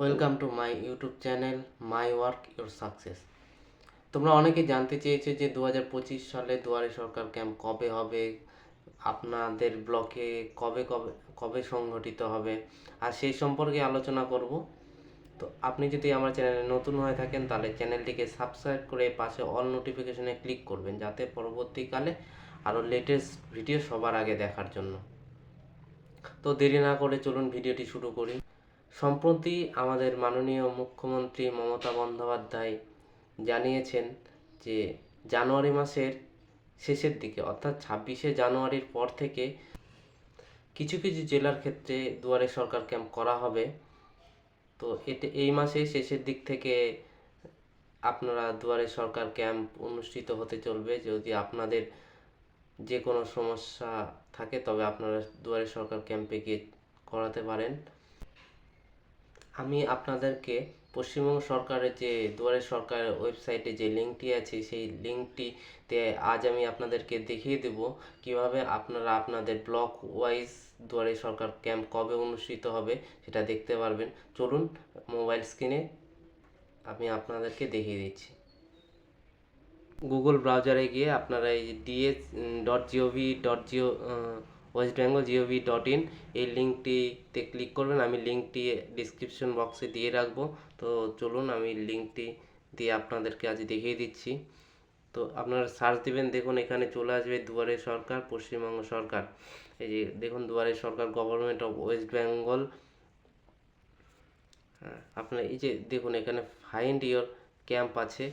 Welcome to my YouTube channel my work your success. তোমরা অনেকে জানতে চেয়েছো যে 2025 সালে দুয়ারে সরকার ক্যাম্প কবে হবে, আপনাদের ব্লকে কবে কবে কবে সংগঠিত হবে, আর সেই সম্পর্কে আলোচনা করব। তো আপনি যদি আমার চ্যানেলে নতুন হয়ে থাকেন তাহলে চ্যানেলটিকে সাবস্ক্রাইব করে পাশে অল নোটিফিকেশনে ক্লিক করবেন, যাতে পরবর্তীকালে আরও লেটেস্ট ভিডিও সবার আগে দেখার জন্য। তো দেরি না করে চলুন ভিডিওটি শুরু করি। সম্প্রতি আমাদের মাননীয় মুখ্যমন্ত্রী মমতা বন্দ্যোপাধ্যায় জানিয়েছেন যে জানুয়ারি মাসের শেষের দিকে অর্থাৎ 26শে জানুয়ারির পর থেকে কিছু কিছু জেলার ক্ষেত্রে দুয়ারে সরকার ক্যাম্প করা হবে। তো এই মাসের শেষের দিক থেকে আপনারা দুয়ারে সরকার ক্যাম্প অনুষ্ঠিত হতে চলবে। যদি আপনাদের যে কোনো সমস্যা থাকে তবে আপনারা দুয়ারে সরকার ক্যাম্পে গিয়ে করাতে পারেন। আমি আপনাদেরকে পশ্চিমবঙ্গ সরকারের যে দুয়ারে সরকারের ওয়েবসাইটে যে লিঙ্কটি আছে সেই লিঙ্কটিতে আজ আমি আপনাদেরকে দেখিয়ে দেব কিভাবে আপনারা আপনাদের ব্লক ওয়াইজ দুয়ারে সরকার ক্যাম্প কবে অনুষ্ঠিত হবে সেটা দেখতে পারবেন। চলুন মোবাইল স্ক্রিনে আমি আপনাদেরকে দেখিয়ে দিচ্ছি। গুগল ব্রাউজারে গিয়ে আপনারা এই ds.gov.go westbengal.gov.in এই লিঙ্কটিতে ক্লিক করবেন। আমি লিঙ্কটি ডিসক্রিপশন বক্সে দিয়ে রাখবো। তো চলুন আমি লিঙ্কটি দিয়ে আপনাদেরকে আজ দেখিয়ে দিচ্ছি। তো আপনারা সার্চ দিবেন, দেখুন এখানে চলে আসবে দুয়ারে সরকার পশ্চিমবঙ্গ সরকার। এই যে দেখুন দুয়ারে সরকার গভর্নমেন্ট অফ ওয়েস্ট বেঙ্গল। আপনার এই যে দেখুন এখানে ফাইন্ড ইয়োর ক্যাম্প আছে।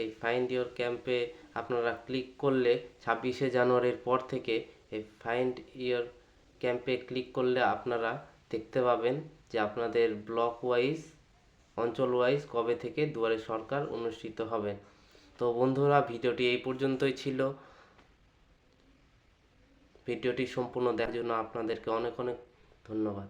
এই ফাইন্ড ইয়োর ক্যাম্পে আপনারা ক্লিক করলে 26শে জানুয়ারির পর থেকে এই ফাইন্ড ইয়োর ক্যাম্পে ক্লিক করলে আপনারা দেখতে পাবেন যে আপনাদের ব্লক ওয়াইজ অঞ্চল ওয়াইজ কবে থেকে দুয়ারে সরকার অনুষ্ঠিত হবে। তো বন্ধুরা, ভিডিওটি এই পর্যন্তই ছিল। ভিডিওটি সম্পূর্ণ দেখার জন্য আপনাদেরকে অনেক অনেক ধন্যবাদ।